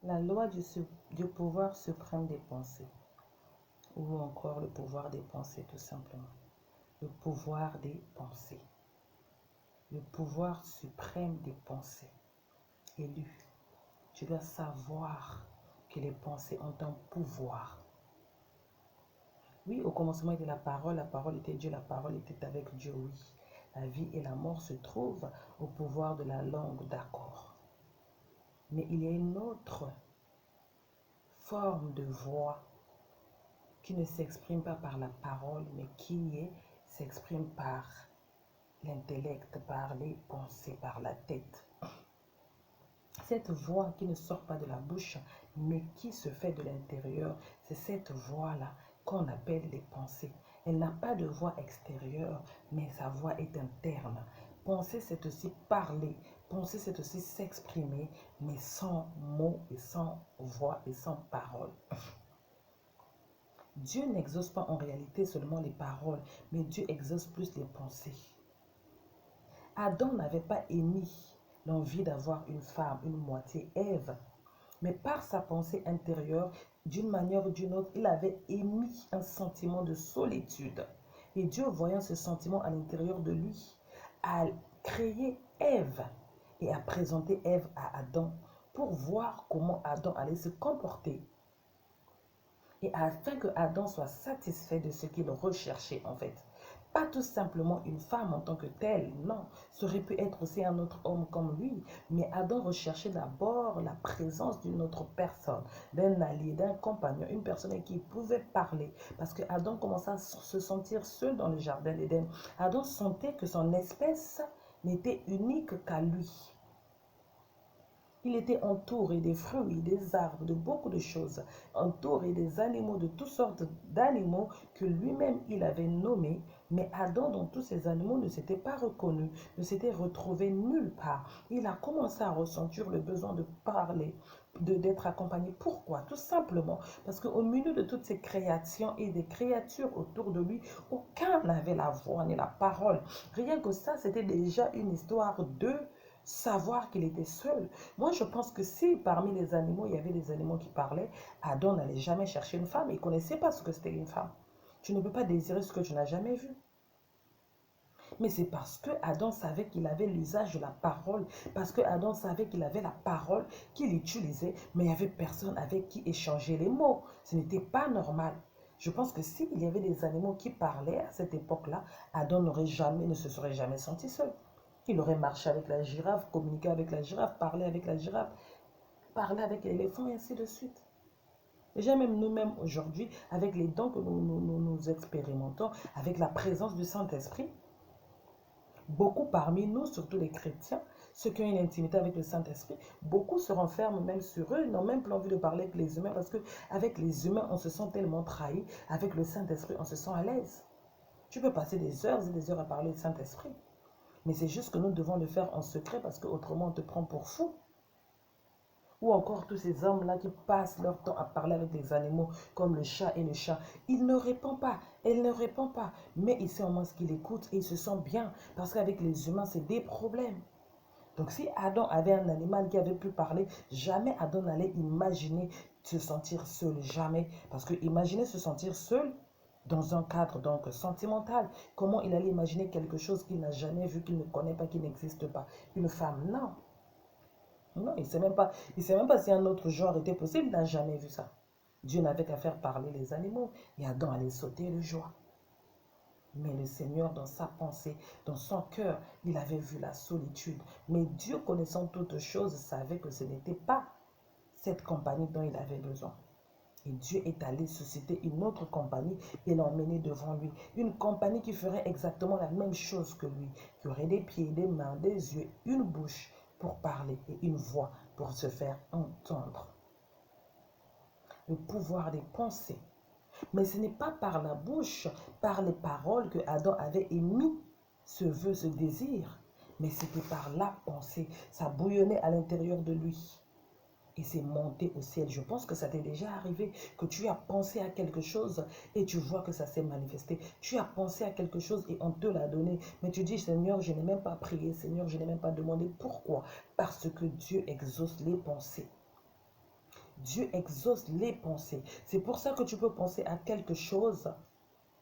La loi du pouvoir suprême des pensées, ou encore le pouvoir des pensées tout simplement. Le pouvoir des pensées. Le pouvoir suprême des pensées. Élu, tu dois savoir que les pensées ont un pouvoir. Oui, au commencement était la parole était Dieu, la parole était avec Dieu, oui. La vie et la mort se trouvent au pouvoir de la langue, d'accord. Mais il y a une autre forme de voix qui ne s'exprime pas par la parole, mais qui s'exprime par l'intellect, par les pensées, par la tête. Cette voix qui ne sort pas de la bouche, mais qui se fait de l'intérieur, c'est cette voix-là qu'on appelle les pensées. Elle n'a pas de voix extérieure, mais sa voix est interne. Penser, c'est aussi parler. Penser, c'est aussi s'exprimer, mais sans mots et sans voix et sans parole. Dieu n'exauce pas en réalité seulement les paroles, mais Dieu exauce plus les pensées. Adam n'avait pas émis l'envie d'avoir une femme, une moitié, Ève. Mais par sa pensée intérieure, d'une manière ou d'une autre, il avait émis un sentiment de solitude. Et Dieu, voyant ce sentiment à l'intérieur de lui, a créé Ève et a présenté Ève à Adam pour voir comment Adam allait se comporter. Et afin que Adam soit satisfait de ce qu'il recherchait en fait. Pas tout simplement une femme en tant que telle, non. Ça aurait pu être aussi un autre homme comme lui. Mais Adam recherchait d'abord la présence d'une autre personne, d'un allié, d'un compagnon, une personne avec qui il pouvait parler. Parce que Adam commença à se sentir seul dans le jardin d'Éden. Adam sentait que son espèce n'était unique qu'à lui. Il était entouré des fruits, des arbres, de beaucoup de choses, entouré des animaux, de toutes sortes d'animaux que lui-même il avait nommés. Mais Adam, dans tous ces animaux, ne s'était pas reconnu, ne s'était retrouvé nulle part. Il a commencé à ressentir le besoin de parler, d'être accompagné. Pourquoi? Tout simplement parce qu'au milieu de toutes ces créations et des créatures autour de lui, aucun n'avait la voix ni la parole. Rien que ça, c'était déjà une histoire de savoir qu'il était seul. Moi, je pense que si parmi les animaux, il y avait des animaux qui parlaient, Adam n'allait jamais chercher une femme. Il ne connaissait pas ce que c'était une femme. Tu ne peux pas désirer ce que tu n'as jamais vu. Mais c'est parce que Adam savait qu'il avait l'usage de la parole, parce que Adam savait qu'il avait la parole qu'il utilisait, mais il n'y avait personne avec qui échanger les mots. Ce n'était pas normal. Je pense que s'il y avait des animaux qui parlaient à cette époque-là, Adam ne se serait jamais senti seul. Il aurait marché avec la girafe, communiqué avec la girafe, parlé avec la girafe, parlé avec l'éléphant et ainsi de suite. Déjà même nous-mêmes aujourd'hui, avec les dons que nous expérimentons, avec la présence du Saint-Esprit, beaucoup parmi nous, surtout les chrétiens, ceux qui ont une intimité avec le Saint-Esprit, beaucoup se renferment même sur eux, ils n'ont même plus envie de parler avec les humains parce qu'avec les humains, on se sent tellement trahi, avec le Saint-Esprit, on se sent à l'aise. Tu peux passer des heures et des heures à parler du Saint-Esprit. Mais c'est juste que nous devons le faire en secret parce qu'autrement on te prend pour fou. Ou encore tous ces hommes-là qui passent leur temps à parler avec les animaux comme le chat et le chat. Il ne répond pas, elle ne répond pas. Mais il sait au moins ce qu'il écoute et il se sent bien parce qu'avec les humains, c'est des problèmes. Donc si Adam avait un animal qui avait pu parler, jamais Adam n'allait imaginer se sentir seul, jamais. Parce que imaginer se sentir seul dans un cadre donc sentimental, comment il allait imaginer quelque chose qu'il n'a jamais vu, qu'il ne connaît pas, qui n'existe pas. Une femme, non. Non, il sait même pas si un autre genre était possible, il n'a jamais vu ça. Dieu n'avait qu'à faire parler les animaux et Adam allait sauter de joie. Mais le Seigneur, dans sa pensée, dans son cœur, il avait vu la solitude. Mais Dieu, connaissant toutes choses, savait que ce n'était pas cette compagnie dont il avait besoin. Et Dieu est allé susciter une autre compagnie et l'emmener devant lui. Une compagnie qui ferait exactement la même chose que lui. Qui aurait des pieds, des mains, des yeux, une bouche pour parler et une voix pour se faire entendre. Le pouvoir des pensées. Mais ce n'est pas par la bouche, par les paroles que Adam avait émis ce vœu, ce désir. Mais c'était par la pensée. Ça bouillonnait à l'intérieur de lui. Et c'est monté au ciel. Je pense que ça t'est déjà arrivé, que tu as pensé à quelque chose et tu vois que ça s'est manifesté. Tu as pensé à quelque chose et on te l'a donné. Mais tu dis, Seigneur, je n'ai même pas prié. Seigneur, je n'ai même pas demandé. Pourquoi? Parce que Dieu exauce les pensées. Dieu exauce les pensées. C'est pour ça que tu peux penser à quelque chose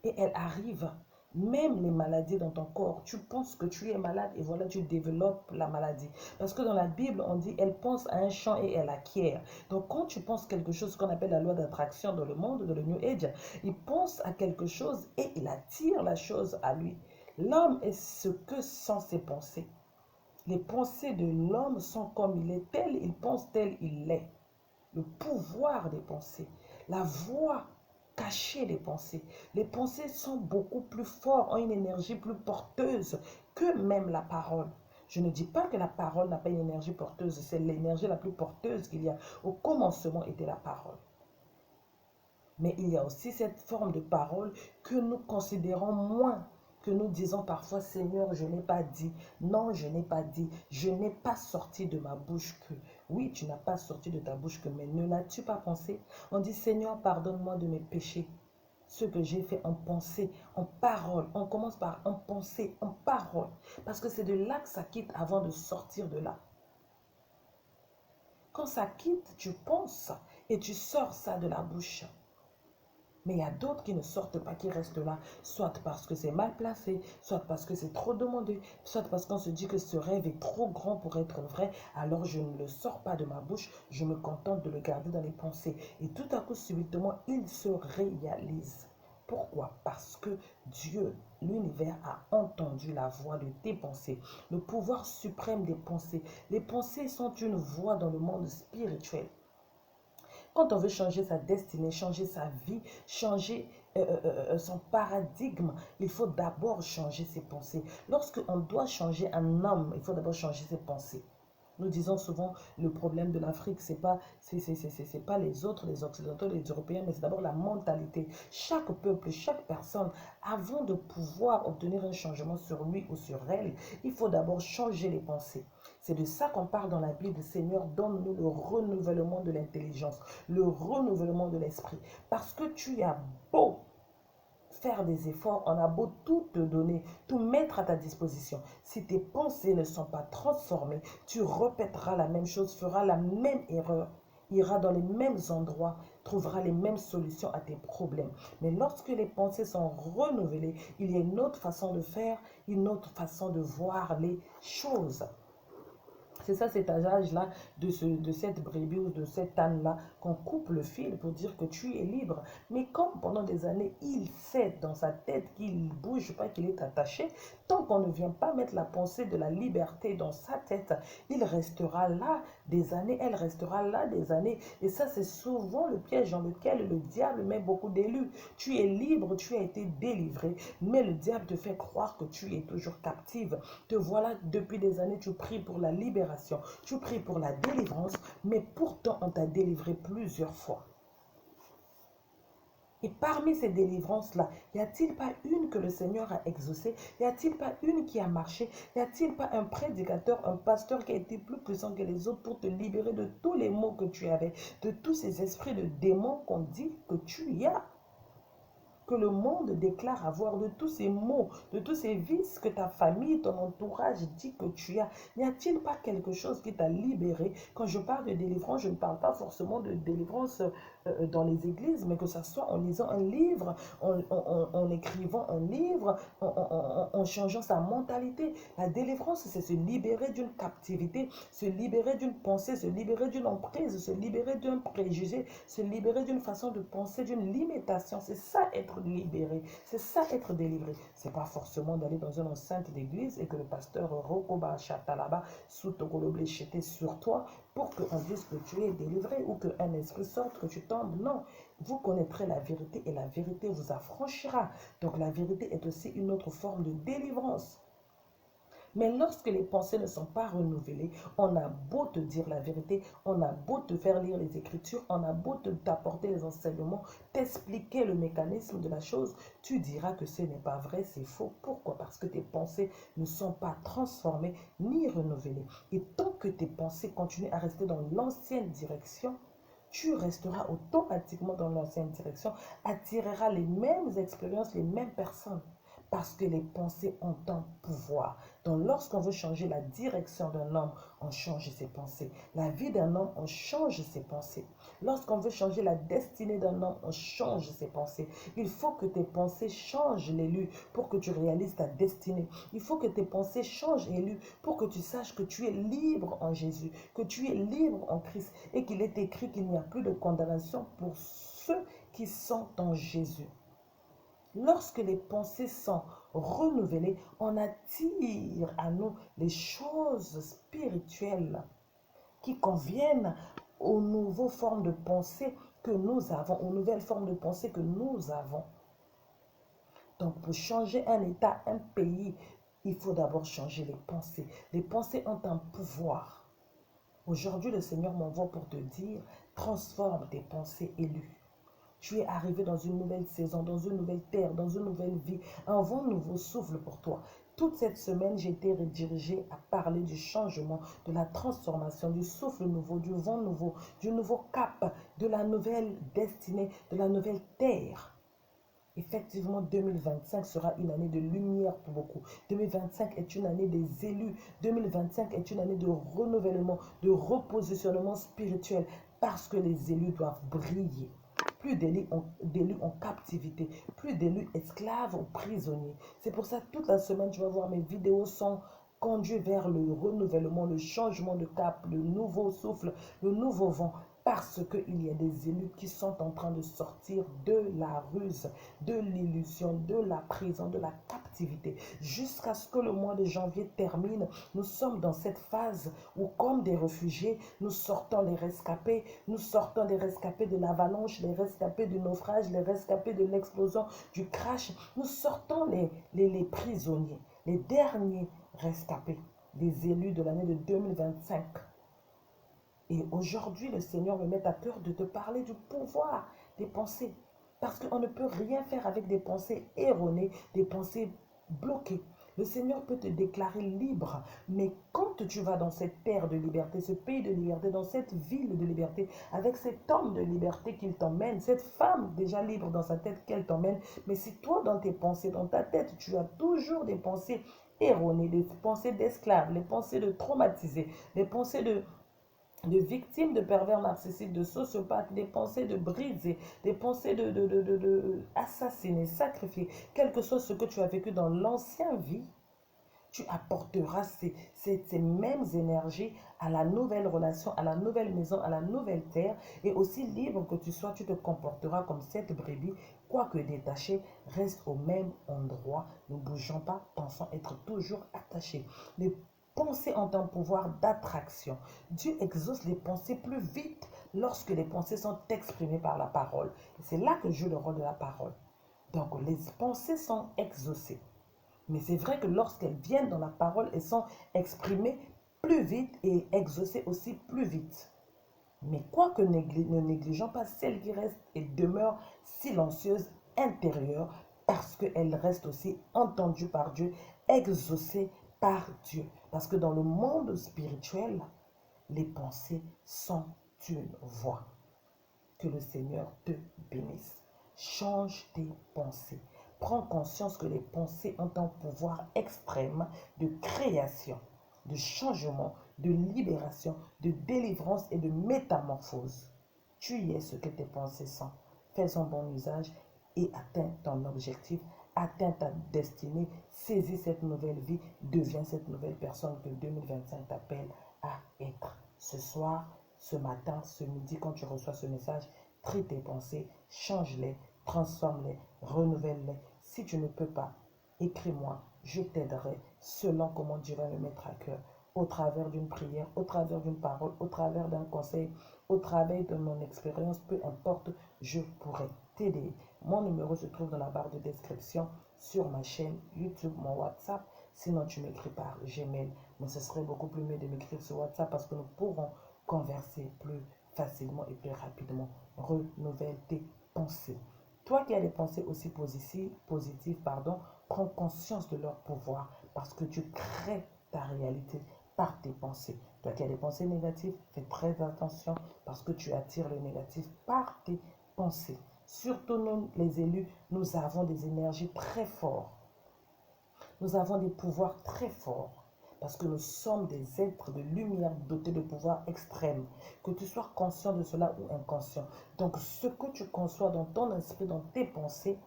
et elle arrive. Même les maladies dans ton corps, tu penses que tu es malade et voilà, tu développes la maladie. Parce que dans la Bible, on dit, elle pense à un champ et elle acquiert. Donc quand tu penses quelque chose qu'on appelle la loi d'attraction dans le monde, dans le New Age, il pense à quelque chose et il attire la chose à lui. L'homme est ce que sont ses pensées. Les pensées de l'homme sont comme il est, tel il pense, tel il est. Le pouvoir des pensées, la voix cachée des pensées. Les pensées sont beaucoup plus fortes, ont une énergie plus porteuse que même la parole. Je ne dis pas que la parole n'a pas une énergie porteuse, c'est l'énergie la plus porteuse qu'il y a. Au commencement était la parole. Mais il y a aussi cette forme de parole que nous considérons moins, que nous disons parfois, Seigneur, je n'ai pas dit. Non, je n'ai pas dit. Je n'ai pas sorti de ma bouche que. Oui, tu n'as pas sorti de ta bouche que, mais ne l'as-tu pas pensé? On dit, Seigneur, pardonne-moi de mes péchés. Ce que j'ai fait en pensée, en parole. On commence par en pensée, en parole. Parce que c'est de là que ça quitte avant de sortir de là. Quand ça quitte, tu penses et tu sors ça de la bouche. Mais il y a d'autres qui ne sortent pas, qui restent là, soit parce que c'est mal placé, soit parce que c'est trop demandé, soit parce qu'on se dit que ce rêve est trop grand pour être vrai, alors je ne le sors pas de ma bouche, je me contente de le garder dans les pensées. Et tout à coup, subitement, il se réalise. Pourquoi? Parce que Dieu, l'univers, a entendu la voix de tes pensées, le pouvoir suprême des pensées. Les pensées sont une voix dans le monde spirituel. Quand on veut changer sa destinée, changer sa vie, changer son paradigme, il faut d'abord changer ses pensées. Lorsqu'on doit changer un homme, il faut d'abord changer ses pensées. Nous disons souvent le problème de l'Afrique, c'est pas les autres, les Occidentaux, les Européens, mais c'est d'abord la mentalité. Chaque peuple, chaque personne, avant de pouvoir obtenir un changement sur lui ou sur elle, il faut d'abord changer les pensées. C'est de ça qu'on parle dans la Bible. Seigneur, donne-nous le renouvellement de l'intelligence, le renouvellement de l'esprit. Parce que tu as beau faire des efforts, on a beau tout te donner, tout mettre à ta disposition. Si tes pensées ne sont pas transformées, tu répéteras la même chose, feras la même erreur, iras dans les mêmes endroits, trouveras les mêmes solutions à tes problèmes. Mais lorsque les pensées sont renouvelées, il y a une autre façon de faire, une autre façon de voir les choses. C'est ça, cet âge-là, de cette brebis ou de cet âne-là, qu'on coupe le fil pour dire que tu es libre. Mais comme pendant des années, il sait dans sa tête qu'il ne bouge pas, qu'il est attaché, tant qu'on ne vient pas mettre la pensée de la liberté dans sa tête, il restera là des années, elle restera là des années. Et ça, c'est souvent le piège dans lequel le diable met beaucoup d'élus. Tu es libre, tu as été délivré, mais le diable te fait croire que tu es toujours captive. Te voilà, depuis des années, tu pries pour la libération, tu pries pour la délivrance, mais pourtant on t'a délivré plusieurs fois. Et parmi ces délivrances-là, y a-t-il pas une que le Seigneur a exaucée? Y a-t-il pas une qui a marché? Y a-t-il pas un prédicateur, un pasteur qui a été plus puissant que les autres pour te libérer de tous les maux que tu avais, de tous ces esprits de démons qu'on dit que tu as? Que le monde déclare avoir, de tous ces maux, de tous ces vices que ta famille, ton entourage dit que tu as. N'y a-t-il pas quelque chose qui t'a libéré? Quand je parle de délivrance, je ne parle pas forcément de délivrance dans les églises, mais que ce soit en lisant un livre, en écrivant un livre, en changeant sa mentalité. La délivrance, c'est se libérer d'une captivité, se libérer d'une pensée, se libérer d'une emprise, se libérer d'un préjugé, se libérer d'une façon de penser, d'une limitation. C'est ça être libéré, c'est ça être délivré. C'est pas forcément d'aller dans une enceinte d'église et que le pasteur Rokoba Chatalaba sous Tokoloblé jeté sur toi pour qu'on dise que tu es délivré ou qu'un esprit sorte, que tu tombes. Non, vous connaîtrez la vérité et la vérité vous affranchira. Donc la vérité est aussi une autre forme de délivrance. Mais lorsque les pensées ne sont pas renouvelées, on a beau te dire la vérité, on a beau te faire lire les Écritures, on a beau t'apporter les enseignements, t'expliquer le mécanisme de la chose, tu diras que ce n'est pas vrai, c'est faux. Pourquoi? Parce que tes pensées ne sont pas transformées ni renouvelées. Et tant que tes pensées continuent à rester dans l'ancienne direction, tu resteras automatiquement dans l'ancienne direction, attireras les mêmes expériences, les mêmes personnes. Parce que les pensées ont un pouvoir. Donc lorsqu'on veut changer la direction d'un homme, on change ses pensées. La vie d'un homme, on change ses pensées. Lorsqu'on veut changer la destinée d'un homme, on change ses pensées. Il faut que tes pensées changent, l'élu, pour que tu réalises ta destinée. Il faut que tes pensées changent, élu, pour que tu saches que tu es libre en Jésus, que tu es libre en Christ et qu'il est écrit qu'il n'y a plus de condamnation pour ceux qui sont en Jésus. Lorsque les pensées sont renouvelées, on attire à nous les choses spirituelles qui conviennent aux nouvelles formes de pensée que nous avons, aux nouvelles formes de pensée que nous avons. Donc, pour changer un État, un pays, il faut d'abord changer les pensées. Les pensées ont un pouvoir. Aujourd'hui, le Seigneur m'envoie pour te dire, transforme tes pensées, élues. Tu es arrivé dans une nouvelle saison, dans une nouvelle terre, dans une nouvelle vie. Un vent nouveau souffle pour toi. Toute cette semaine, j'ai été redirigée à parler du changement, de la transformation, du souffle nouveau, du vent nouveau, du nouveau cap, de la nouvelle destinée, de la nouvelle terre. Effectivement, 2025 sera une année de lumière pour beaucoup. 2025 est une année des élus. 2025 est une année de renouvellement, de repositionnement spirituel, parce que les élus doivent briller. Plus d'élus en captivité, plus d'élus esclaves ou prisonniers. C'est pour ça que toute la semaine, tu vas voir mes vidéos sont conduites vers le renouvellement, le changement de cap, le nouveau souffle, le nouveau vent. Parce qu'il y a des élus qui sont en train de sortir de la ruse, de l'illusion, de la prison, de la captivité. Jusqu'à ce que le mois de janvier termine, nous sommes dans cette phase où, comme des réfugiés, nous sortons les rescapés, nous sortons des rescapés de l'avalanche, les rescapés du naufrage, les rescapés de l'explosion, du crash. Nous sortons les prisonniers, les derniers rescapés, des élus de l'année de 2025. Et aujourd'hui, le Seigneur me met à cœur de te parler du pouvoir des pensées. Parce qu'on ne peut rien faire avec des pensées erronées, des pensées bloquées. Le Seigneur peut te déclarer libre, mais quand tu vas dans cette terre de liberté, ce pays de liberté, dans cette ville de liberté, avec cet homme de liberté qu'il t'emmène, cette femme déjà libre dans sa tête qu'elle t'emmène, mais si toi dans tes pensées, dans ta tête, tu as toujours des pensées erronées, des pensées d'esclaves, les pensées de traumatisés, les pensées de victimes de pervers narcissiques, de sociopathes, des pensées de briser, des pensées de assassiner, sacrifier, quel que soit ce que tu as vécu dans l'ancienne vie, tu apporteras ces mêmes énergies à la nouvelle relation, à la nouvelle maison, à la nouvelle terre. Et aussi libre que tu sois, tu te comporteras comme cette brebis, quoique détachée, reste au même endroit, ne bougeons pas, pensant être toujours attaché. Les pensées ont un pouvoir d'attraction. Dieu exauce les pensées plus vite lorsque les pensées sont exprimées par la parole. C'est là que joue le rôle de la parole. Donc les pensées sont exaucées. Mais c'est vrai que lorsqu'elles viennent dans la parole, elles sont exprimées plus vite et exaucées aussi plus vite. Mais quoique ne négligeons pas celles qui restent et demeurent silencieuses intérieures, parce qu'elles restent aussi entendues par Dieu, exaucées par Dieu. Parce que dans le monde spirituel, les pensées sont une voix. Que le Seigneur te bénisse. Change tes pensées. Prends conscience que les pensées ont un pouvoir extrême de création, de changement, de libération, de délivrance et de métamorphose. Tu y es ce que tes pensées sont. Fais un bon usage et atteins ton objectif, atteins ta destinée, saisis cette nouvelle vie, deviens cette nouvelle personne que 2025 t'appelle à être. Ce soir, ce matin, ce midi, quand tu reçois ce message, trie tes pensées, change-les, transforme-les, renouvelle-les. Si tu ne peux pas, écris-moi, je t'aiderai selon comment Dieu va me mettre à cœur, au travers d'une prière, au travers d'une parole, au travers d'un conseil, au travers de mon expérience, peu importe, je pourrai t'aider. Mon numéro se trouve dans la barre de description sur ma chaîne YouTube, mon WhatsApp. Sinon, tu m'écris par Gmail. Mais ce serait beaucoup plus mieux de m'écrire sur WhatsApp parce que nous pourrons converser plus facilement et plus rapidement. Renouvelle tes pensées. Toi qui as des pensées aussi positives, prends conscience de leur pouvoir parce que tu crées ta réalité par tes pensées. Toi qui as des pensées négatives, fais très attention parce que tu attires le négatif par tes pensées. Surtout nous, les élus, nous avons des énergies très fortes. Nous avons des pouvoirs très forts. Parce que nous sommes des êtres de lumière dotés de pouvoirs extrêmes. Que tu sois conscient de cela ou inconscient. Donc ce que tu conçois dans ton esprit, dans tes pensées,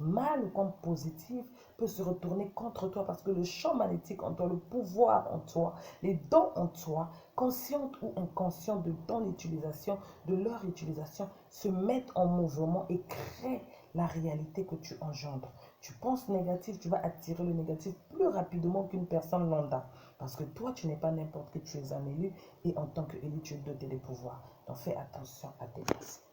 mal comme positif, peut se retourner contre toi parce que le champ magnétique en toi, le pouvoir en toi, les dons en toi, consciente ou inconsciente de ton utilisation, de leur utilisation, se mettent en mouvement et créent la réalité que tu engendres. Tu penses négatif, tu vas attirer le négatif plus rapidement qu'une personne lambda. Parce que toi, tu n'es pas n'importe qui, tu es un élu et en tant qu'élu, tu es doté des pouvoirs. Donc fais attention à tes pensées.